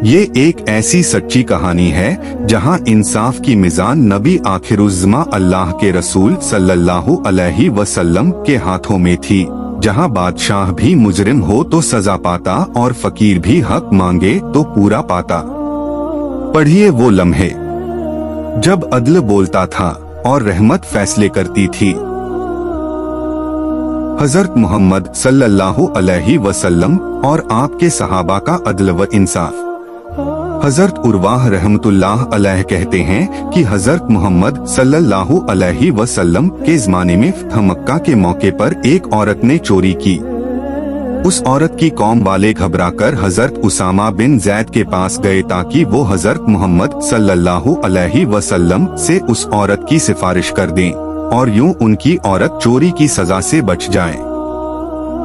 ये एक ऐसी सच्ची कहानी है जहां इंसाफ की मिजान नबी आखिरुज़्ज़मा अल्लाह के रसूल सल्लल्लाहु अलैहि वसल्लम के हाथों में थी, जहां बादशाह भी मुजरिम हो तो सजा पाता और फकीर भी हक मांगे तो पूरा पाता। पढ़िए वो लम्हे जब अदल बोलता था और रहमत फैसले करती थी। हजरत मोहम्मद सल्लल्लाहु अलैहि वसल्लम और आपके सहाबा का अदल व इंसाफ। हजरत उर्वाह रहमतुल्लाह अलैह कहते हैं कि हजरत मोहम्मद सल्लल्लाहु अलैहि वसल्लम के ज़माने में फतह मक्का के मौके पर एक औरत ने चोरी की। उस औरत की कौम वाले घबराकर हजरत उसामा बिन जैद के पास गए ताकि वो हजरत मोहम्मद सल्लल्लाहु अलैहि वसल्लम से उस औरत की सिफारिश कर दें और यूं उनकी औरत चोरी की सजा से बच जाए।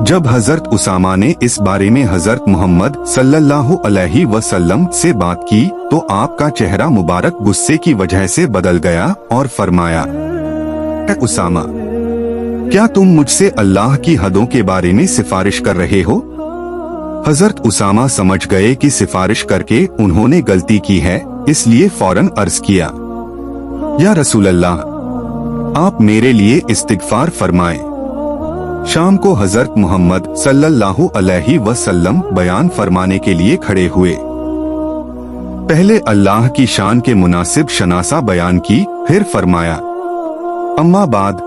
जब हजरत उसामा ने इस बारे में हजरत मोहम्मद सल्लल्लाहु अलैहि वसल्लम से बात की तो आपका चेहरा मुबारक गुस्से की वजह से बदल गया और फरमाया, ए उसामा, क्या तुम मुझसे अल्लाह की हदों के बारे में सिफारिश कर रहे हो? हजरत उसामा समझ गए कि सिफारिश करके उन्होंने गलती की है, इसलिए फौरन अर्ज किया, या रसूल अल्लाह, आप मेरे इस्तिग़फ़ार इस्तिग़फ़ार फरमाएं। शाम को हजरत मोहम्मद सल्लल्लाहु अलैहि वसल्लम बयान फरमाने के लिए खड़े हुए। पहले अल्लाह की शान के मुनासिब शनासा बयान की, फिर फरमाया, अम्मा बाद,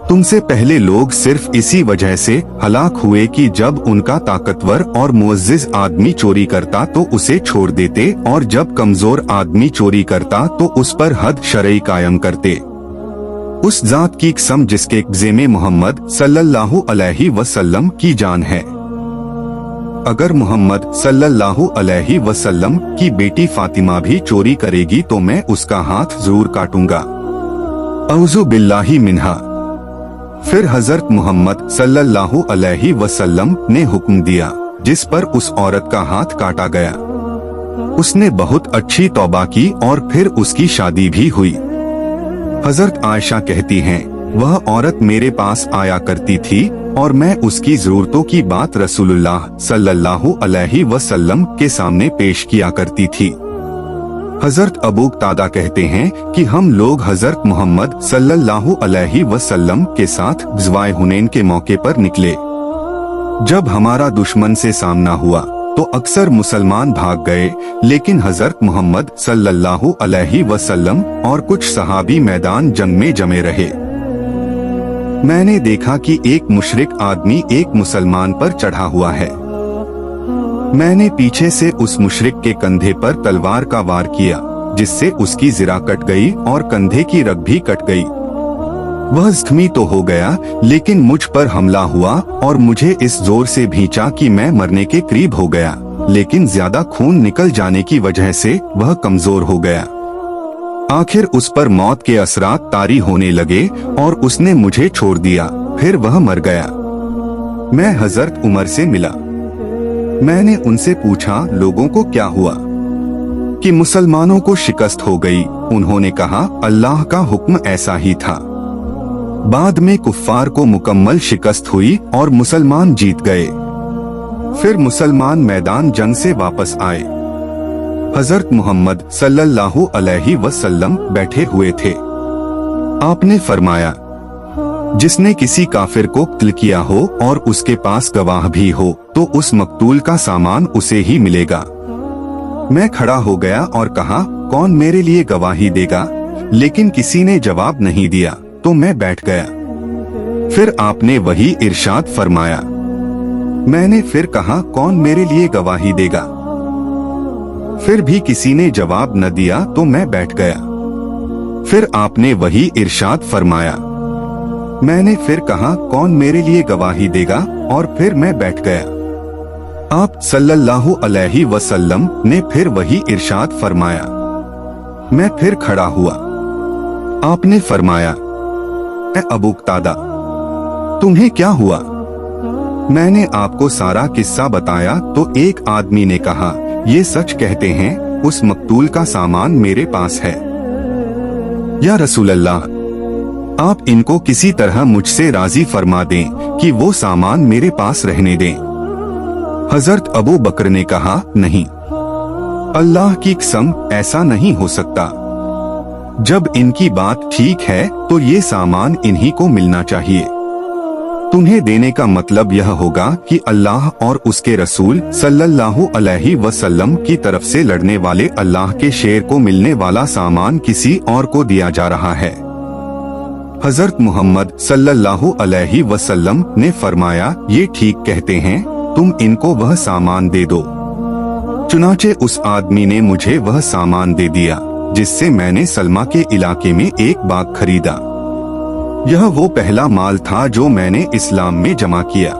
तुमसे पहले लोग सिर्फ इसी वजह से हलाक हुए कि जब उनका ताकतवर और मुअज़्ज़िज़ आदमी चोरी करता तो उसे छोड़ देते और जब कमजोर आदमी चोरी करता तो उस पर हद शरई कायम करते। उस जात की कसम जिसके कब्ज़े में मोहम्मद सल्लल्लाहु अलैहि वसल्लम की जान है। अगर मोहम्मद सल्लल्लाहु अलैहि वसल्लम की बेटी फातिमा भी चोरी करेगी तो मैं उसका हाथ जरूर काटूंगा। औज़ु बिल्लाहि मिन्हा। फिर हजरत मोहम्मद सल्लल्लाहु अलैहि वसल्लम ने हुक्म दिया, जिस पर उस औरत का हाथ काटा गया। उसने बहुत अच्छी तौबा की और फिर उसकी शादी भी हुई। हजरत आयशा कहती हैं, वह औरत मेरे पास आया करती थी और मैं उसकी जरूरतों की बात रसूलुल्लाह सल्लल्लाहु अलैहि वसल्लम के सामने पेश किया करती थी। हजरत अबू क़तादा कहते हैं कि हम लोग हजरत मोहम्मद सल्लल्लाहु अलैहि वसल्लम के साथ ग़ज़वाए हुनैन के मौके पर निकले। जब हमारा दुश्मन से सामना हुआ तो अक्सर मुसलमान भाग गए, लेकिन हजरत मोहम्मद सल्लल्लाहु अलैहि वसल्लम और कुछ सहाबी मैदान जंग में जमे रहे। मैंने देखा कि एक मुशरिक आदमी एक मुसलमान पर चढ़ा हुआ है। मैंने पीछे से उस मुशरिक के कंधे पर तलवार का वार किया, जिससे उसकी ज़िरा कट गई और कंधे की रग भी कट गई। वह ज़ख्मी तो हो गया, लेकिन मुझ पर हमला हुआ और मुझे इस जोर से भींचा कि मैं मरने के करीब हो गया, लेकिन ज्यादा खून निकल जाने की वजह से वह कमजोर हो गया। आखिर उस पर मौत के असरात तारी होने लगे और उसने मुझे छोड़ दिया, फिर वह मर गया। मैं हजरत उमर से मिला। मैंने उनसे पूछा, लोगों को क्या हुआ कि मुसलमानों को शिकस्त हो गई? उन्होंने कहा, अल्लाह का हुक्म ऐसा ही था। बाद में कुफ्फार को मुकम्मल शिकस्त हुई और मुसलमान जीत गए। फिर मुसलमान मैदान जंग से वापस आए। हजरत मोहम्मद सल्लल्लाहु अलैहि वसल्लम बैठे हुए थे। आपने फरमाया, जिसने किसी काफिर को कत्ल किया हो और उसके पास गवाह भी हो तो उस मकतूल का सामान उसे ही मिलेगा। मैं खड़ा हो गया और कहा, कौन मेरे लिए गवाही देगा? लेकिन किसी ने जवाब नहीं दिया तो मैं बैठ गया। फिर आपने वही इरशाद फरमाया। मैंने फिर कहा, कौन मेरे लिए गवाही देगा? फिर भी किसी ने जवाब न दिया तो मैं बैठ गया। फिर आपने वही इरशाद फरमाया। मैंने फिर कहा, कौन मेरे लिए गवाही देगा? और फिर मैं बैठ गया। आप सल्लल्लाहु अलैहि वसल्लम ने फिर वही इरशाद फरमाया। मैं फिर खड़ा हुआ। आपने फरमाया, ए अबू क़तादा, तुम्हें क्या हुआ? मैंने आपको सारा किस्सा बताया तो एक आदमी ने कहा, ये सच कहते हैं, उस मकतूल का सामान मेरे पास है। या रसूल अल्लाह, आप इनको किसी तरह मुझसे राजी फरमा दें कि वो सामान मेरे पास रहने दें। हजरत अबू बकर ने कहा, नहीं, अल्लाह की कसम, ऐसा नहीं हो सकता। जब इनकी बात ठीक है तो ये सामान इन्हीं को मिलना चाहिए। तुम्हें देने का मतलब यह होगा कि अल्लाह और उसके रसूल सल्लल्लाहु अलैहि वसल्लम की तरफ से लड़ने वाले अल्लाह के शेर को मिलने वाला सामान किसी और को दिया जा रहा है। हजरत मोहम्मद सल्लल्लाहु अलैहि वसल्लम ने फरमाया, ये ठीक कहते हैं, तुम इनको वह सामान दे दो। चुनाचे उस आदमी ने मुझे वह सामान दे दिया जिससे मैंने सलमा के इलाके में एक बाग खरीदा। यह वो पहला माल था जो मैंने इस्लाम में जमा किया।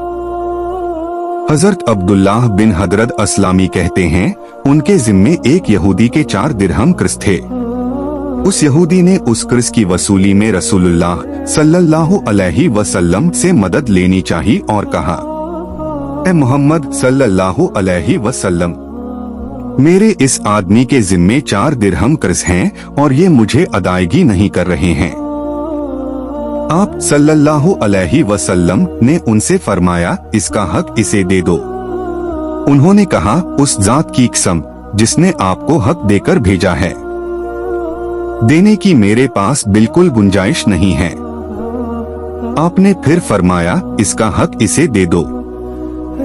हजरत अब्दुल्लाह बिन हदरत अस्लामी कहते हैं, उनके जिम्मे एक यहूदी के 4 दिरहम कर्ज थे। उस यहूदी ने उस कर्ज की वसूली में रसूलुल्लाह सल्लल्लाहु अलैहि वसल्लम से मदद लेनी चाहिए और कहा, ए मोहम्मद सल्लल्लाहु अलैहि वसल्लम, मेरे इस आदमी के जिम्मे 4 दिरहम कर्ज हैं और ये मुझे अदायगी नहीं कर रहे हैं। आप सल्लल्लाहु अलैहि वसल्लम ने उनसे फरमाया, इसका हक इसे दे दो। उन्होंने कहा, उस जात की कसम जिसने आपको हक देकर भेजा है, देने की मेरे पास बिल्कुल गुंजाइश नहीं है। आपने फिर फरमाया, इसका हक इसे दे दो।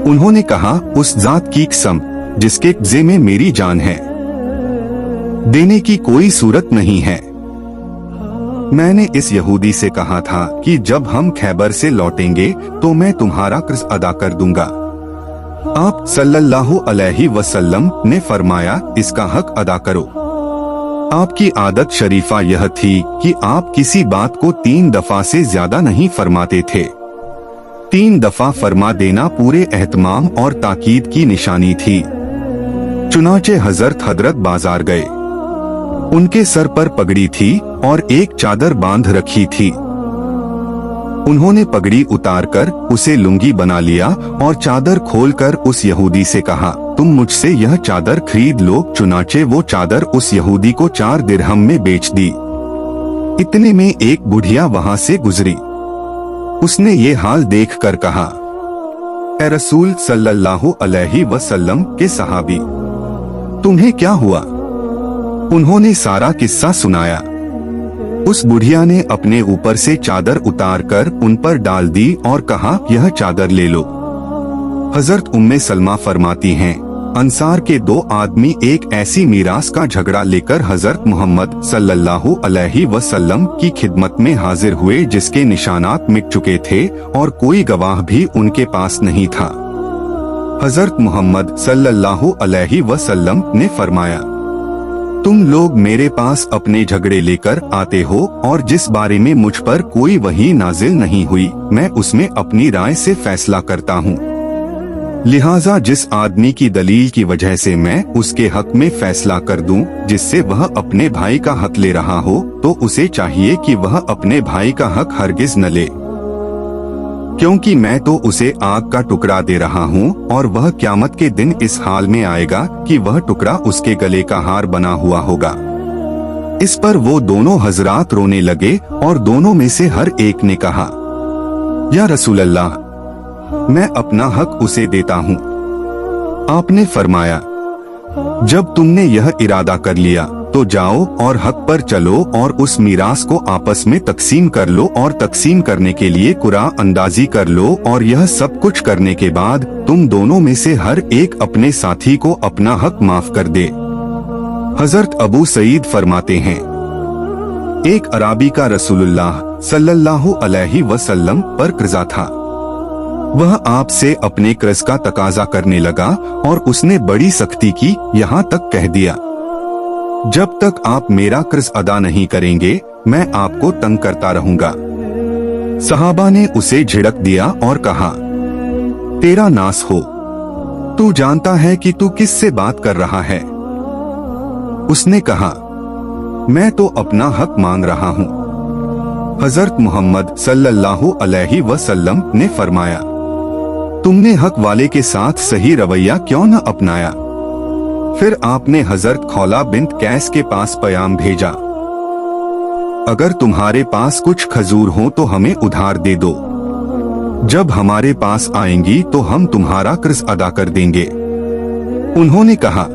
उन्होंने कहा, उस जात की कसम जिसके कब्जे में मेरी जान है, देने की कोई सूरत नहीं है। मैंने इस यहूदी से कहा था कि जब हम खैबर से लौटेंगे तो मैं तुम्हारा कर्ज अदा कर दूंगा। आप सल्लल्लाहु अलैहि वसल्लम ने फरमाया, इसका हक अदा करो। आपकी आदत शरीफा यह थी कि आप किसी बात को 3 दफा से ज्यादा नहीं फरमाते थे। 3 दफा फरमा देना पूरे एहतमाम और ताकीद की निशानी थी। चुनाचे हजरत बाजार गए। उनके सर पर पगड़ी थी और एक चादर बांध रखी थी। उन्होंने पगड़ी उतारकर उसे लुंगी बना लिया और चादर खोलकर उस यहूदी से कहा, तुम मुझसे यह चादर खरीद लो। चुनाचे वो चादर उस यहूदी को 4 दिरहम में बेच दी। इतने में एक बुढ़िया वहां से गुजरी। उसने ये हाल देखकर कहा, ए रसूल सल्लल्लाहु अलैहि वसल्लम के सहाबी, तुम्हें क्या हुआ? उन्होंने सारा किस्सा सुनाया। उस बुढ़िया ने अपने ऊपर से चादर उतारकर उन पर डाल दी और कहा, यह चादर ले लो। हजरत उम्मे सलमा फरमाती हैं, अंसार के 2 आदमी एक ऐसी मीरास का झगड़ा लेकर हजरत मोहम्मद सल्लल्लाहु अलैहि वसल्लम की खिदमत में हाजिर हुए जिसके निशानात मिट चुके थे और कोई गवाह भी उनके पास नहीं था। हजरत मोहम्मद सल्लल्लाहु अलैहि वसल्लम ने फरमाया, तुम लोग मेरे पास अपने झगड़े लेकर आते हो और जिस बारे में मुझ पर कोई वही नाजिल नहीं हुई, मैं उसमें अपनी राय से फैसला करता हूँ। लिहाजा जिस आदमी की दलील की वजह से मैं उसके हक में फैसला कर दूं, जिससे वह अपने भाई का हक ले रहा हो, तो उसे चाहिए कि वह अपने भाई का हक हरगिज न ले, क्योंकि मैं तो उसे आग का टुकड़ा दे रहा हूँ और वह क़यामत के दिन इस हाल में आएगा कि वह टुकड़ा उसके गले का हार बना हुआ होगा। इस पर वो दोनों हजरात रोने लगे और दोनों में से हर एक ने कहा, या रसूल अल्लाह, मैं अपना हक उसे देता हूँ। आपने फरमाया, जब तुमने यह इरादा कर लिया तो जाओ और हक पर चलो और उस मीरास को आपस में तकसीम कर लो और तकसीम करने के लिए कुरा अंदाजी कर लो, और यह सब कुछ करने के बाद तुम दोनों में से हर एक अपने साथी को अपना हक माफ कर दे। हजरत अबू सईद फरमाते हैं, एक अराबी का रसूलुल्लाह सल्लल्लाहु अलैहि वसल्लम पर कर्जा था। वह आपसे अपने कर्ज का तकाजा करने लगा और उसने बड़ी सख्ती की, यहाँ तक कह दिया, जब तक आप मेरा कर्ज अदा नहीं करेंगे मैं आपको तंग करता रहूंगा। सहाबा ने उसे झिड़क दिया और कहा, तेरा नास हो, तू जानता है कि तू किससे बात कर रहा है? उसने कहा, मैं तो अपना हक मांग रहा हूँ। हजरत मोहम्मद सल्लल्लाहु अलैहि वसल्लम ने फरमाया, तुमने हक वाले के साथ सही रवैया क्यों न अपनाया? फिर आपने हजरत खौला बिन्त कैस के पास पैगाम भेजा, अगर तुम्हारे पास कुछ खजूर हो तो हमें उधार दे दो, जब हमारे पास आएंगी तो हम तुम्हारा कर्ज अदा कर देंगे। उन्होंने कहा,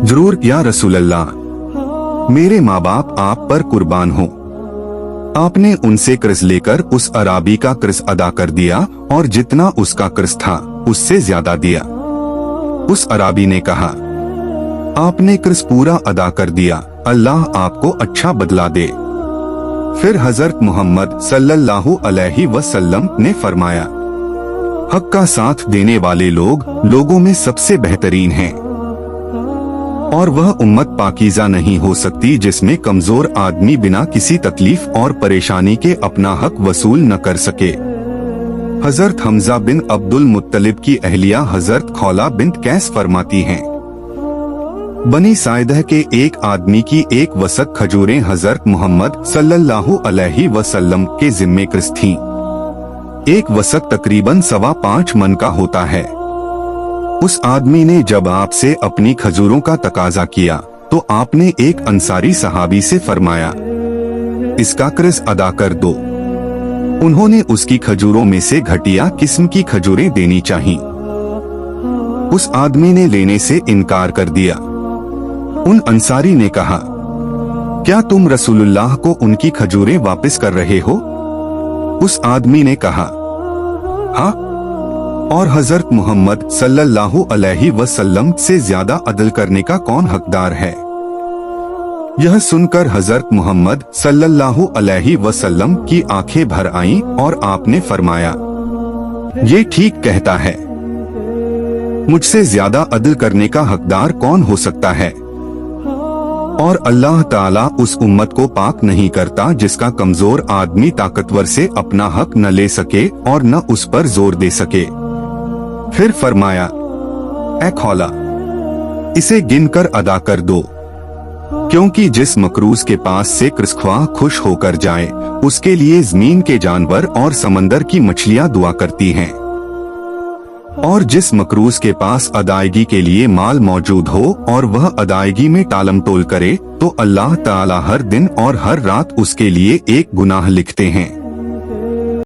जरूर या रसूल अल्लाह, मेरे माँ बाप आप पर कुर्बान हो। आपने उनसे कर्ज लेकर उस अराबी का कर्ज अदा कर दिया और जितना उसका कर्ज था उससे ज्यादा दिया। उस अराबी ने कहा, आपने कर्ज पूरा अदा कर दिया, अल्लाह आपको अच्छा बदला दे। फिर हजरत मोहम्मद सल्लल्लाहु अलैहि वसल्लम ने फरमाया, हक का साथ देने वाले लोग लोगों में सबसे बेहतरीन हैं, और वह उम्मत पाकीज़ा नहीं हो सकती जिसमें कमजोर आदमी बिना किसी तकलीफ और परेशानी के अपना हक वसूल न कर सके। हजरत हमजा बिन अब्दुल मुत्तलिब की अहलिया हजरत खौला बिन्त कैस फरमाती हैं, बनी साइदह के एक आदमी की एक वसक खजूरें हजरत मोहम्मद सल्लल्लाहु अलैहि वसल्लम के जिम्मे कर्ज थीं। एक वसक तकरीबन 5.25 मन का होता है। उस आदमी ने जब आपसे अपनी खजूरों का तकाजा किया तो आपने एक अंसारी सहाबी से फरमाया, इसका कर्ज अदा कर दो। उन्होंने उसकी खजूरों में से घटिया किस्म की खजूरें देनी चाहिए। उस आदमी ने लेने से इनकार कर दिया। उन अंसारी ने कहा, क्या तुम रसूलुल्लाह को उनकी खजूरें वापस कर रहे हो? उस आदमी ने कहा, हाँ, और हजरत मोहम्मद सल्लल्लाहु अलैहि वसल्लम से ज्यादा अदल करने का कौन हकदार है? यह सुनकर हजरत मोहम्मद सल्लल्लाहु अलैहि वसल्लम की आंखें भर आईं और आपने फरमाया, ये ठीक कहता है, मुझसे ज्यादा अदल करने का हकदार कौन हो सकता है? और अल्लाह ताला उस उम्मत को पाक नहीं करता जिसका कमजोर आदमी ताकतवर से अपना हक न ले सके और न उस पर जोर दे सके। फिर फरमाया, ऐ खौला, इसे गिनकर अदा कर दो, क्योंकि जिस मकरूज के पास से कृसख्वाह खुश होकर जाए उसके लिए जमीन के जानवर और समंदर की मछलियां दुआ करती हैं, और जिस मकरूज के पास अदायगी के लिए माल मौजूद हो और वह अदायगी में टालम टोल करे तो अल्लाह ताला हर दिन और हर रात उसके लिए एक गुनाह लिखते हैं।